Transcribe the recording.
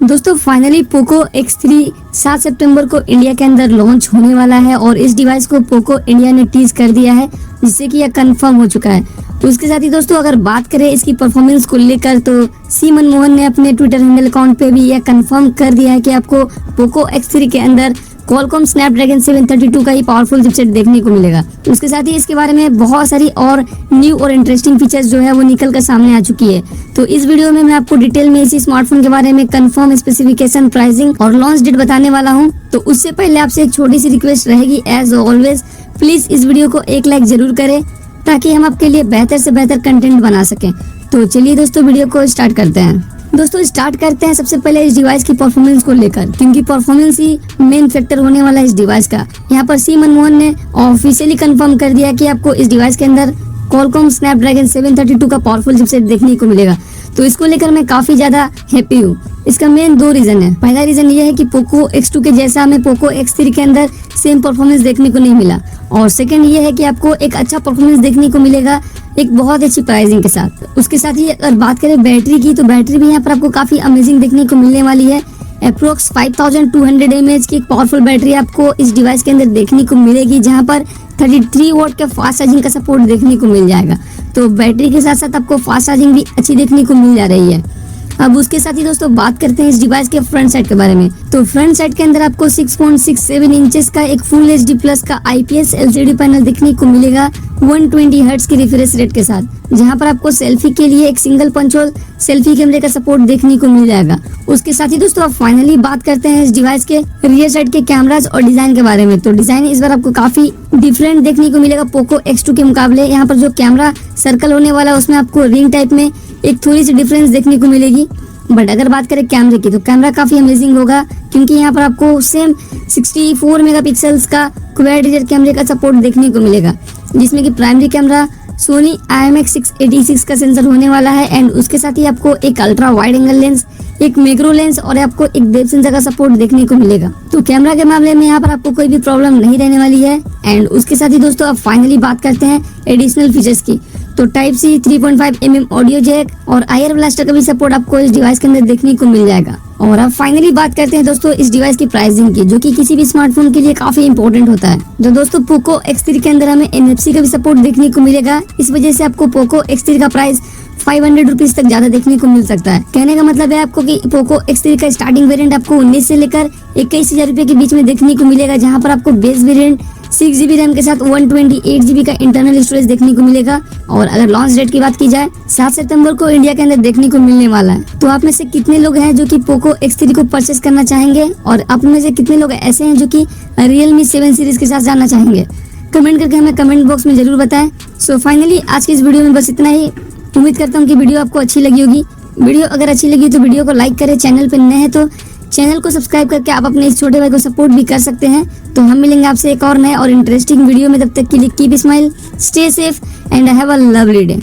दोस्तों finally Poco X3 7 सितंबर को India के अंदर लॉन्च होने वाला है और इस डिवाइस को पोको इंडिया ने टीज कर दिया है, जिससे कि यह कंफर्म हो चुका है। उसके साथ ही दोस्तों अगर बात करें इसकी परफॉर्मेंस को लेकर तो सी मनमोहन ने अपने ट्विटर हैंडल अकाउंट पे भी यह कंफर्म कर दिया है कि आपको पोको X3 के अंदर क्वालकॉम स्नैपड्रैगन 732 का ही पावरफुल चिपसेट देखने को मिलेगा। उसके साथ ही इसके बारे में बहुत सारी और न्यू और इंटरेस्टिंग फीचर्स जो है वो निकल कर सामने आ चुकी है। तो इस वीडियो में मैं आपको डिटेल में इसी स्मार्टफोन के बारे में कंफर्म स्पेसिफिकेशन, प्राइसिंग और लॉन्च डेट बताने वाला हूं। तो उससे पहले आपसे एक छोटी सी रिक्वेस्ट रहेगी, एज ऑलवेज प्लीज इस वीडियो को एक लाइक जरूर करें ताकि हम आपके लिए बेहतर से बेहतर कंटेंट बना सकें। तो चलिए दोस्तों वीडियो को स्टार्ट करते हैं। दोस्तों स्टार्ट करते हैं सबसे पहले इस डिवाइस की परफॉर्मेंस को लेकर, क्योंकि परफॉर्मेंस ही मेन फैक्टर होने वाला है इस डिवाइस का। यहाँ पर सी मनमोहन ने ऑफिशियली कंफर्म कर दिया कि आपको इस डिवाइस के अंदर क्वालकॉम स्नैपड्रैगन 732 का पावरफुल चिपसेट देखने को मिलेगा। तो इसको लेकर मैं काफी ज्यादा हैप्पी हूँ। इसका मेन दो रीजन है। पहला रीजन ये है कि पोको X2 के जैसा हमें पोको X3 के अंदर सेम परफॉर्मेंस देखने को नहीं मिला, और सेकंड ये है कि आपको एक अच्छा परफॉर्मेंस देखने को मिलेगा एक बहुत अच्छी प्राइसिंग के साथ। उसके साथ ही अगर बात करें बैटरी की, तो बैटरी भी यहाँ पर आपको काफी अमेजिंग देखने को मिलने वाली है। अप्रोक्स 5200 mAh की एक पावरफुल बैटरी आपको इस डिवाइस के अंदर देखने को मिलेगी, जहाँ पर 33 वॉट का फास्ट चार्जिंग का सपोर्ट देखने को मिल जाएगा। तो बैटरी के साथ साथ आपको फास्ट चार्जिंग भी अच्छी देखने को मिल जा रही है। अब उसके साथ ही दोस्तों बात करते हैं इस डिवाइस के फ्रंट साइड के बारे में। तो फ्रंट साइड के अंदर आपको 6.67 इंचेस का एक फुल HD प्लस का IPS LCD पैनल देखने को मिलेगा 120 हर्ट्ज की रिफ्रेश रेट के साथ, जहां पर आपको सेल्फी के लिए एक सिंगल पंच होल सेल्फी कैमरे का सपोर्ट देखने को मिल जाएगा। उसके साथ ही दोस्तों अब फाइनली बात करते हैं इस डिवाइस के रियर साइड के कैमरास और डिजाइन के बारे में। तो डिजाइन इस बार आपको काफी डिफरेंट देखने को मिलेगा पोको X2 के मुकाबले। यहाँ पर जो कैमरा सर्कल होने वाला है उसमें आपको रिंग टाइप में एक थोड़ी सी डिफरेंस देखने को मिलेगी। बट अगर बात करें कैमरे की, तो कैमरा काफी अमेजिंग होगा, क्योंकि यहाँ पर आपको सेम 64 मेगापिक्सल्स का क्वाड रियर कैमरे का सपोर्ट देखने को मिलेगा, जिसमें कि प्राइमरी कैमरा सोनी IMX686 का सेंसर होने वाला है। एंड उसके साथ ही आपको एक अल्ट्रा वाइड एंगल लेंस, एक मैक्रो लेंस और आपको एक डेप्थ सेंसर का सपोर्ट देखने को मिलेगा। तो कैमरा के मामले में यहाँ पर आपको कोई भी प्रॉब्लम नहीं रहने वाली है। एंड उसके साथ ही दोस्तों अब फाइनली बात करते हैं एडिशनल फीचर्स की। तो type C 3.5 mm audio jack और आयर ब्लास्टर का भी सपोर्ट आपको इस डिवाइस के अंदर देखने को मिल जाएगा। और अब फाइनली बात करते हैं दोस्तों इस डिवाइस की प्राइसिंग की, जो कि किसी भी स्मार्टफोन के लिए काफी इंपॉर्टेंट होता है। जो दोस्तों पोको X3 के अंदर हमें NFC का भी सपोर्ट देखने को मिलेगा। इस वजह से आपको पोको X3 का प्राइस 500 रुपीज तक ज्यादा देखने को मिल सकता है। कहने का मतलब है आपको कि पोको X3 का स्टार्टिंग वेरिएंट आपको 19 से लेकर 21,000 रुपए के बीच में देखने को मिलेगा, जहां पर आपको बेस वेरिएंट 6GB रैम के साथ 128GB का इंटरनल स्टोरेज देखने को मिलेगा। और अगर लॉन्च डेट की बात की जाए, 7 सितंबर को इंडिया के अंदर देखने को मिलने वाला है। तो आप में से कितने लोग हैं जो कि पोको X3 को परचेस करना चाहेंगे, और आप में से कितने लोग ऐसे हैं जो कि Realme 7 सीरीज के साथ जाना चाहेंगे? कमेंट करके हमें कमेंट बॉक्स में जरूर बताएं। सो फाइनली आज की इस वीडियो में बस इतना ही। उम्मीद करता हूँ कि वीडियो आपको अच्छी लगी होगी। वीडियो अगर अच्छी लगी तो वीडियो को लाइक करें, चैनल पर नए हैं तो चैनल को सब्सक्राइब करके आप अपने इस छोटे भाई को सपोर्ट भी कर सकते हैं। तो हम मिलेंगे आपसे एक और नए और इंटरेस्टिंग वीडियो में। तब तक के लिए keep smile, stay safe and have a lovely day.